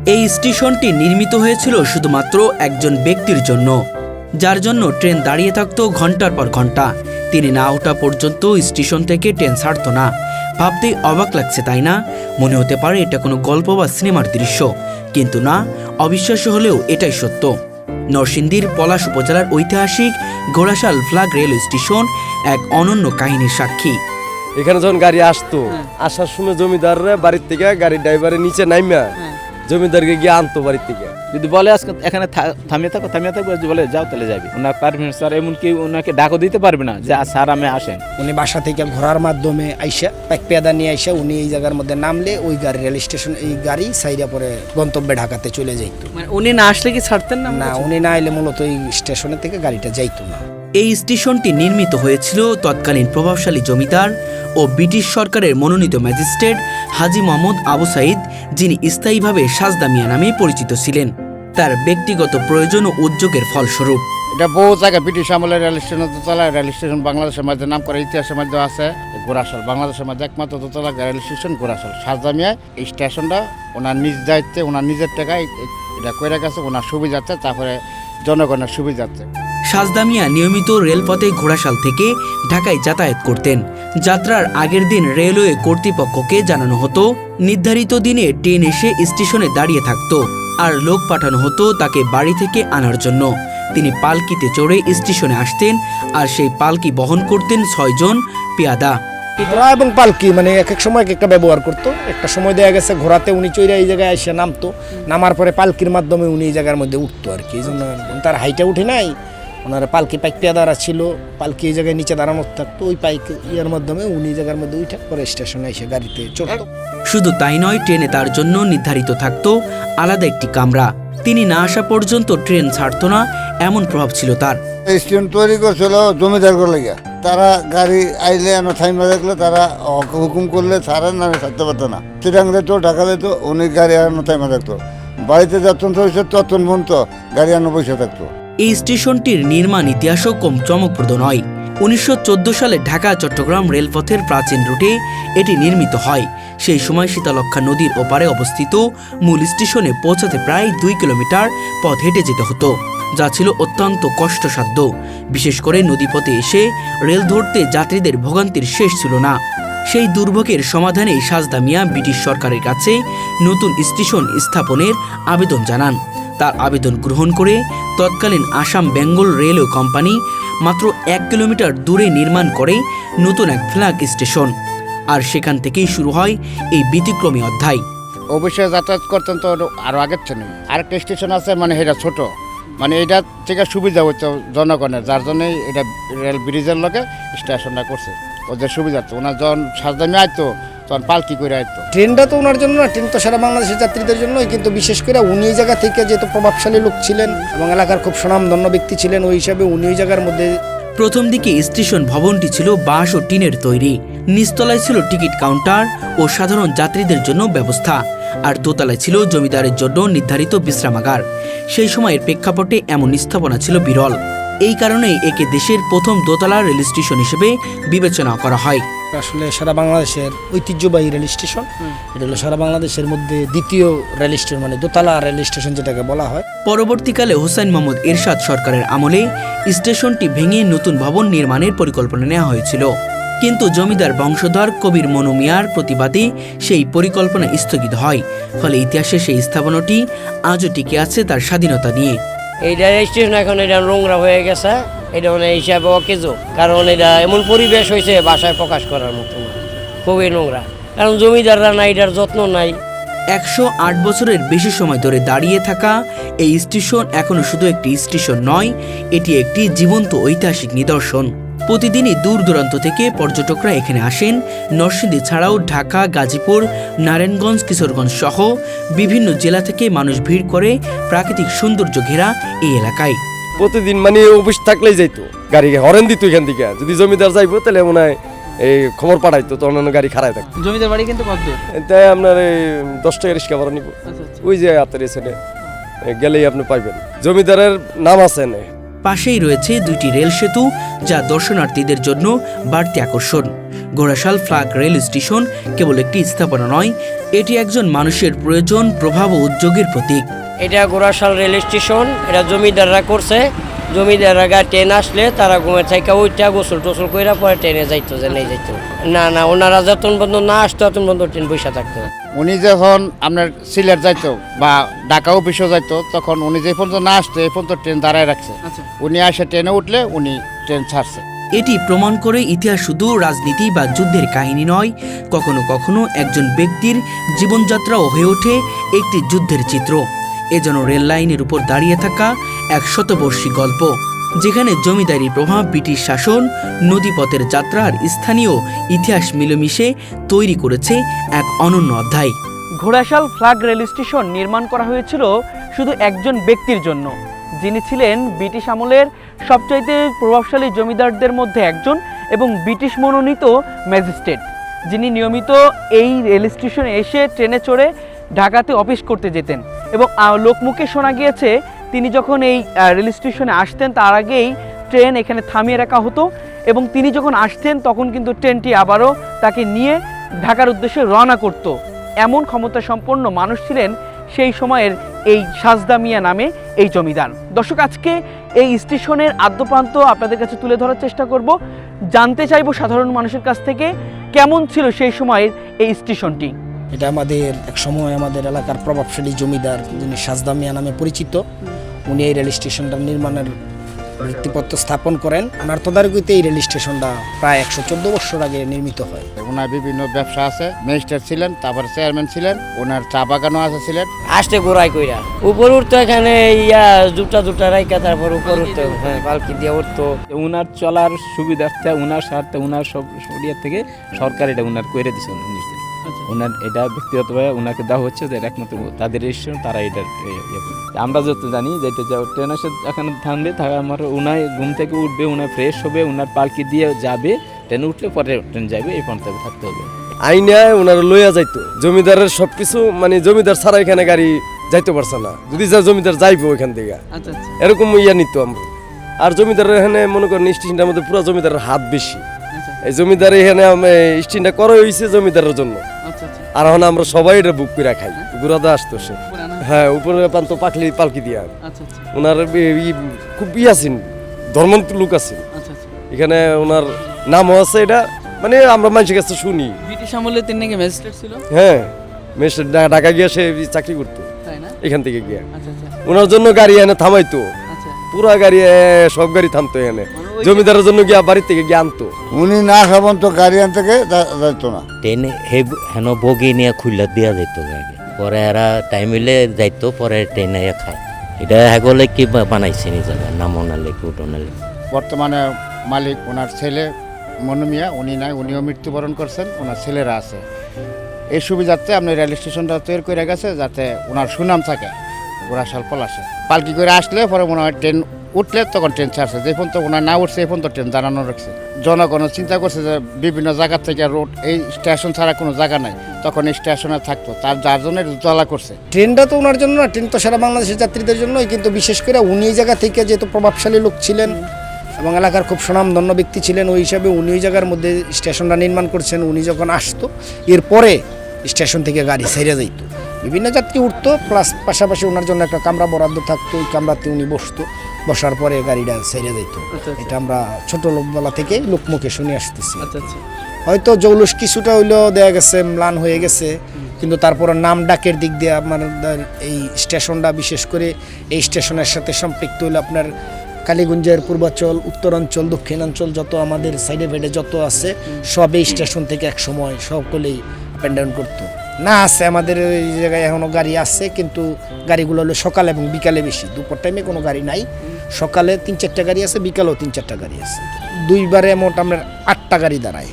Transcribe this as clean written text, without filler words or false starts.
এই স্টেশনটি নির্মিত হয়েছিল শুধুমাত্র একজন ব্যক্তির জন্য, যার জন্য ট্রেন দাঁড়িয়ে থাকতো ঘন্টার পর ঘন্টা। তিনি না ওঠা পর্যন্ত স্টেশন থেকে ট্রেন ছাড়ত না। ভাবতেই অবাক লাগছে, তাই না? মনে হতে পারে এটা কোনো গল্প বা সিনেমার দৃশ্য, কিন্তু না, অবিশ্বাস্য হলেও এটাই সত্য। নরসিংদীর পলাশ উপজেলার ঐতিহাসিক ঘোড়াশাল ফ্ল্যাগ রেল স্টেশন এক অনন্য কাহিনীর সাক্ষী। এখানে যখন গাড়ি আসতো, আসার সময় জমিদাররা বাড়ির থেকে গাড়ির ড্রাইভারের নিচে নাইমা জমিদারকে গিয়ে আনতো বাড়ির থেকে। যদি বলে আজকে এখানে থামিয়ে থাকো, বলে যাও তাহলে যাবে। ওনার পারমিশন স্যার এমনকি ওনাকে ডাকও দিতে পারবে না যে স্যার আমি আসেন। উনি বাসা থেকে ঘোড়ার মাধ্যমে আইসা পেয়াদা নিয়ে আইসা উনি এই জায়গার মধ্যে নামলে ওই গাড়ি রেল স্টেশন এই গাড়ি সাইডা পরে গন্তব্যে ঢাকাতে চলে যাইতো। মানে উনি না আসলে কি ছাড়তেন না? না, উনি না এলে মূলত এই স্টেশনের থেকে গাড়িটা যাইতো না। এই স্টেশনটি নির্মিত হয়েছিল তৎকালীন প্রভাবশালী জমিদার ও ব্রিটিশ সরকারের মনোনীত ম্যাজিস্ট্রেট হাজী মোহাম্মদ আবু সাইদ, যিনি স্থায়ীভাবে সাজদা মিয়া নামে পরিচিত ছিলেন, তার ব্যক্তিগত প্রয়োজন ও উদ্যোগের ফলস্বরূপ। এটা বহু জায়গায় ব্রিটিশ আমলের রেল স্টেশন, দোতলা রেল স্টেশন বাংলাদেশের মধ্যে নাম করে ইতিহাসের মধ্যে আছে ঘোড়াশাল। বাংলাদেশের মধ্যে একমাত্র দোতলা রেল স্টেশন ঘোড়াশাল। সাজদা মিয়া এই স্টেশনটা ওনার নিজ দায়িত্বে, ওনার নিজের টাকায় এটা করে গেছে, ওনার সুবিধার্থে, তারপরে জনগণের সুবিধার্থে। সাজদা মিয়া নিয়মিত রেলপথে ঘোড়াশাল থেকে ঢাকায় যাতায়াত করতেন। যাত্রার আগের দিন রেলওয়ে কর্তৃপক্ষকে জানানো হতো, নির্ধারিত দিনে ট্রেন এসে স্টেশনে দাঁড়িয়ে থাকত, আর লোক পাঠানো হতো তাকে বাড়ি থেকে আনার জন্য। তিনি পালকিতে চড়ে স্টেশনে আসতেন, আর সেই পালকি বহন করতেন 6 জন পেয়াদা। ঘোড়া এবং পালকি মানে এক এক সময় একটা ব্যবহার করতো। একটা সময় দেখা গেছে ঘোড়াতে উনি চইরা এই জায়গায় এসে নামতো, নামার পরে পালকির মাধ্যমে উনি এই জায়গার মধ্যে উঠতো আর কি। এই জন্য তার হাইটে উঠে নাই, ওনার পালকি পেয়াদারা ছিল, পালকি এই জায়গায় নিচে দাঁড়ানো থাকতো, ওই ইয়ার মাধ্যমে উনি জায়গার মধ্যে উঠে পরে স্টেশনে এসে গাড়িতে চড়তো। শুধু তাই নয়, ট্রেনে তার জন্য নির্ধারিত থাকতো আলাদা একটি কামরা। তিনি না আসা পর্যন্ত ট্রেন ছাড়তো না, এমন প্রভাব ছিল তার। স্টেশন তৈরি করছিল জমিদার করে লেগে, তারা গাড়ি আইলে থাইমা দেখলে তারা হুকুম করলে ছাড়েন না, ছাড়তে পারতো না। চিটাং যেত, ঢাকা যেত, উনি গাড়ি আনো থাইমা থাকতো। বাড়িতে যতন হয়েছে ততন পর্যন্ত গাড়ি আনো বসে থাকতো। এই স্টেশনটির নির্মাণ ইতিহাসও কম চমকপ্রদ নয়। 1914 সালে ঢাকা চট্টগ্রাম রেলপথের প্রাচীন রুটে এটি নির্মিত হয়। সেই সময় শীতলক্ষ্যা নদীর ওপারে অবস্থিত মূল স্টেশনে পৌঁছাতে প্রায় 2 কিলোমিটার পথ হেঁটে যেতে হতো, যা ছিল অত্যন্ত কষ্টসাধ্য। বিশেষ করে নদীপথে এসে রেল ধরতে যাত্রীদের ভোগান্তির শেষ ছিল না। সেই দুর্ভোগের সমাধানে সাজদা মিয়া ব্রিটিশ সরকারের কাছে নতুন স্টেশন স্থাপনের আবেদন জানান। তার আবেদন গ্রহণ করে তৎকালীন আসাম বেঙ্গল রেলওয়ে কোম্পানি মাত্র 1 কিলোমিটার দূরে নির্মাণ করে নতুন এক ফ্ল্যাগ স্টেশন। আর সেখান থেকেই শুরু হয় এই ব্যতিক্রমী অধ্যায়। অবশ্যই যাতায়াত করতেন তো আরও আগের ছিল। আরেকটা স্টেশন আছে, মানে এটা ছোট, মানে এটা থেকে সুবিধা হচ্ছে জনগণের, যার জন্যই এটা রেল ব্রিজের লগে স্টেশনটা করছে, ওদের সুবিধার্থে। ওনার যখন সাজদা মিয়া আইতো তখন পালকি করে আইতো। ট্রেনটা তো ওনার জন্য না, ট্রেন তো সারা বাংলাদেশের যাত্রীদের জন্যই, কিন্তু বিশেষ করে উনি এই জায়গা থেকে যেহেতু প্রভাবশালী লোক ছিলেন এবং এলাকার খুব সুনামধন্য ব্যক্তি ছিলেন, ওই হিসাবে উনি ওই জায়গার মধ্যে। প্রথম দিকে স্টেশন ভবনটি ছিল বাঁশ ও টিনের তৈরি। নিচতলায় ছিল টিকিট কাউন্টার ও সাধারণ যাত্রীদের জন্য ব্যবস্থা, আর দোতলায় ছিল জমিদারের জন্য নির্ধারিত বিশ্রামাগার। সেই সময়ের প্রেক্ষাপটে এমন স্থাপনা ছিল বিরল। এই কারণেই একে দেশের প্রথম দোতলা রেল স্টেশন হিসেবে বিবেচনা করা হয়। আসলে সারা বাংলাদেশের ঐতিহ্যবাহী রেল স্টেশন, এটা হলো সারা বাংলাদেশের মধ্যে দ্বিতীয় রেল স্টেশন, মানে দোতলা রেল স্টেশন যেটাকে বলা হয়। পরবর্তীকালে হুসাইন মোহাম্মদ এরশাদ সরকারের আমলে স্টেশনটি ভেঙে নতুন ভবন নির্মাণের পরিকল্পনা নেওয়া হয়েছিল, কিন্তু জমিদার বংশধর কবির মনু মিয়ার প্রতিবাদে সেই পরিকল্পনা স্থগিত হয়। ফলে ইতিহাসে সেই স্থাপনাটি আজও টিকে আছে তার স্বাধীনতা নিয়ে। এইটা স্টেশন এখন এটা নোংরা হয়ে গেছে, এটা মানে হিসাবে অকেজো, কারণ এটা এমন পরিবেশ হয়েছে বাসায় প্রকাশ করার মতো না, খুবই নোংরা। কারণ জমিদাররা নাই, এটার যত্ন নাই। 108 বছরের বেশি সময় ধরে দাঁড়িয়ে থাকা এই স্টেশন এখনো শুধু একটি স্টেশন নয়, এটি একটি জীবন্ত ঐতিহাসিক নিদর্শন। প্রতিদিনই দূর দূরান্ত থেকে পর্যটকরা এখানে আসেন। নরসিংদী ছাড়াও ঢাকা, গাজীপুর, নারায়ণগঞ্জ, কিশোরগঞ্জ সহ বিভিন্ন জেলা থেকে মানুষ ভিড় করে প্রাকৃতিক সৌন্দর্য ঘেরা এই এলাকায়। প্রতিদিন মানে অফিস থাকলেই যাইতো, গাড়ি হরেন দিত এখান থেকে। যদি জমিদার যাইবো তাহলে মনে হয় এই খবর পাঠাইতো, তো অন্যান্য গাড়ি খারাই থাকতো। জমিদার বাড়ি কিন্তু কত দূর? তাই আপনার এই 10 টাকা রিক্সা ভাড়া নিব, ওই যে হাতের এসে গেলেই আপনি পাইবেন। জমিদারের নাম আছে না। পাশেই রয়েছে 2টি রেল সেতু, যা দর্শনার্থীদের জন্য বাড়তি আকর্ষণ। ঘোড়াশাল ফ্লাগ রেল স্টেশন কেবল একটি স্থাপনা নয়, এটি একজন মানুষের প্রয়োজন, প্রভাব ও উদ্যোগের প্রতীক। এটা গোরাশাল রেল স্টেশন, এটা জমিদাররা করছে। জমিদাররা ট্রেন আসলে তারা ঘুমের থেকে ওইটা গোসল টোসল করে পরে ট্রেনে যাইতো, যে নেই যাইতো না, ওনারা যতক্ষণ পর্যন্ত না আসতো ততক্ষণ পর্যন্ত ট্রেন বসে থাকতো। উনি যখন আপনার সিলেট যাইতো বা ঢাকা অফিসেও যাইতো, তখন উনি যে পর্যন্ত না আসতো এই পর্যন্ত ট্রেন দাঁড়ায় রাখছে। উনি আসে ট্রেনে উঠলে উনি ট্রেন ছাড়ছে। এটি প্রমাণ করে ইতিহাস শুধু রাজনীতি বা যুদ্ধের কাহিনী নয়, কখনো কখনো একজন ব্যক্তির জীবনযাত্রাও হয়ে ওঠে একটি যুদ্ধের চিত্র। এ যেন রেল লাইনের উপর দাঁড়িয়ে থাকা এক শতবর্ষী গল্প, যেখানে জমিদারি প্রভাব, ব্রিটিশ শাসন, নদীপথের যাত্রা আর স্থানীয় ইতিহাস মিলেমিশে তৈরি করেছে এক অনন্য অধ্যায়। ঘোড়াশাল ফ্লাগ রেল স্টেশন নির্মাণ করা হয়েছিল শুধু একজন ব্যক্তির জন্য, যিনি ছিলেন ব্রিটিশ আমলের সবচাইতে প্রভাবশালী জমিদারদের মধ্যে একজন এবং ব্রিটিশ মনোনীত ম্যাজিস্ট্রেট, যিনি নিয়মিত এই রেল স্টেশনে এসে ট্রেনে চড়ে ঢাকাতে অফিস করতে যেতেন। এবং লোকমুখে শোনা গিয়েছে তিনি যখন এই রেল স্টেশনে আসতেন তার আগেই ট্রেন এখানে থামিয়ে রাখা হতো এবং তিনি যখন আসতেন তখন কিন্তু ট্রেনটি আবারও তাকে নিয়ে ঢাকার উদ্দেশ্যে রওনা করত। এমন ক্ষমতা সম্পন্ন মানুষ ছিলেন সেই সময়ের এই সাজদা মিয়া নামে এই জমিদার। দর্শক, আজকে এই স্টেশনের আদ্যপ্রান্ত আপনাদের কাছে তুলে ধরার চেষ্টা করব, জানতে চাইব সাধারণ মানুষের কাছ থেকে কেমন ছিল সেই সময়ের এই স্টেশনটি। এটা আমাদের এক সময় আমাদের এলাকার প্রভাবশালী জমিদার, যিনি সাজদা মিয়া নামে পরিচিত, উনি এই রেল স্টেশনটা নির্মাণের ভিত্তিপত্র স্থাপন করেন। ওনার তদারকিতে এই রেল স্টেশনটা প্রায় 114 বছর আগে নির্মিত হয়। ওনার বিভিন্ন ব্যবসা আছে, ম্যাজিস্ট্রেট ছিলেন, তারপর চেয়ারম্যান ছিলেন, ওনার চা বাগানও আছে ছিলেন। আসতে গোড়াই কইরা উপর উঠতো, এখানে দুটা রাইকা তারপর উপর উঠতো, হ্যাঁ পালকি দিয়ে উঠতো। উনার চলার সুবিধার্থে উনার স্বার্থে উনার সব সরিয়ার থেকে সরকার এটা উনার করে দিচ্ছে। ওনার এটা ব্যক্তিগতভাবে ওনাকে দেওয়া হচ্ছে যে একমাত্র তাদের রেজিস্ট্রেশন, তারা এটা আমরা যত জানি যেটা ট্রেন আসে এখানে থামবে, আমার উনায় ঘুম থেকে উঠবে, উনায় ফ্রেশ হবে, উনার পালকি দিয়ে যাবে, ট্রেনে উঠলে পরে ট্রেন যাবে, এই পর্যন্ত থাকতে হবে। আইনে ওনারা লইয়া যাইতো জমিদারের সবকিছু, মানে জমিদার ছাড়া এখানে গাড়ি যাইতে পারছে না, যদি যা জমিদার যাইবো ওইখান থেকে এরকম ইয়া নিত আমরা। আর জমিদারের এখানে মনে করেন স্টেশনটার মধ্যে পুরো জমিদারের হাত বেশি। এই জমিদার এখানে স্টেশনটা করা হয়েছে জমিদারের জন্য, আর এখন আমরা সবাই এটা বুক করে খাই। ঘুরাতে আসতো সে, হ্যাঁ উপরে পান্ত পালকি দিয়া। ওনার খুব আছেন, ধর্মন্ত লোক আছেন এখানে, ওনার নামও আছে। এটা মানে আমরা মানুষের কাছে শুনি ব্রিটিশ আমলে তিনি নাকি ম্যাজিস্ট্রেট ছিল। হ্যাঁ, ঢাকা গিয়ে সে চাকরি করতো এখান থেকে গিয়ে। ওনার জন্য গাড়ি এনে থামাইতো, পুরা গাড়ি সব গাড়ি থামতো এখানে, জমিদারের জন্য গিয়া বাড়ির থেকে গিয়ে আনতো। উনি না খাবেন তো গাড়ি আনতে যাইতো না। ট্রেনে হেন বগি নিয়ে খুললে দেওয়া যেত আগে, পরে এরা টাইম হইলে যাইতো, পরে ট্রেনে খায়। এটা হলে কি বানাইছে নিজের নাম ওনালে উঠোনালে। বর্তমানে মালিক ওনার ছেলে মনু মিয়া, উনি নাই, উনিও মৃত্যুবরণ করছেন, ওনার ছেলেরা আছে। এই সুবিধার্থে আপনি রেল স্টেশনটা তৈরি করে গেছে যাতে ওনার সুনাম থাকে গোড়াশাল পলাশে। পালকি করে আসলে পরে মনে হয় ট্রেন উঠলে তখন ট্রেন ছাড়ছে, যে পর্যন্ত ওনার না উঠছে এই পর্যন্ত ট্রেন দাঁড়ানো রাখছে। জনগণ চিন্তা করছে যে বিভিন্ন জায়গা থেকে রোড, এই স্টেশন ছাড়া কোনো জায়গা নাই, তখন এই স্টেশনে থাকতো, তার যার জন্য চলা করছে। ট্রেনটা তো ওনার জন্য না, ট্রেন তো সারা বাংলাদেশের যাত্রীদের জন্যই, কিন্তু বিশেষ করে উনি এই জায়গা থেকে যেহেতু প্রভাবশালী লোক ছিলেন এবং এলাকার খুব সুনামধন্য ব্যক্তি ছিলেন, ওই হিসাবে উনি ওই জায়গার মধ্যে স্টেশনটা নির্মাণ করছেন। উনি যখন আসতো এরপরে স্টেশন থেকে গাড়ি ছেড়ে যাইতো, বিভিন্ন যাত্রী উঠতো, প্লাস পাশাপাশি ওনার জন্য একটা কামরা বরাদ্দ থাকতো, ওই কামরাতে উনি বসতো, বসার পরে গাড়িটা ছেড়ে যেত। এটা আমরা ছোট লোকবেলা থেকে লোকমুখে শুনে আসতেছি। হয়তো জৌলুস কিছুটা হইলেও দেয়া গেছে, ম্লান হয়ে গেছে, কিন্তু তারপর নাম ডাকের দিক দিয়ে আপনার এই স্টেশনটা, বিশেষ করে এই স্টেশনের সাথে সম্পৃক্ত হইলে আপনার কালীগঞ্জের পূর্বাঞ্চল, উত্তরাঞ্চল, দক্ষিণাঞ্চল যত আমাদের সাইডে বেডে যত আছে সব এই স্টেশন থেকে এক সময় সকলেই আপ অ্যান্ড ডাউন করতো। না আছে আমাদের এই জায়গায় এখনও গাড়ি আছে, কিন্তু গাড়িগুলো হলো সকাল এবং বিকালে বেশি, দুপুর টাইমে কোনো গাড়ি নাই। সকালে 3-4টা গাড়ি আছে, বিকালেও 3-4টা গাড়ি আছে, দুইবারে মোট আমরা 8টা গাড়ি দাঁড়ায়।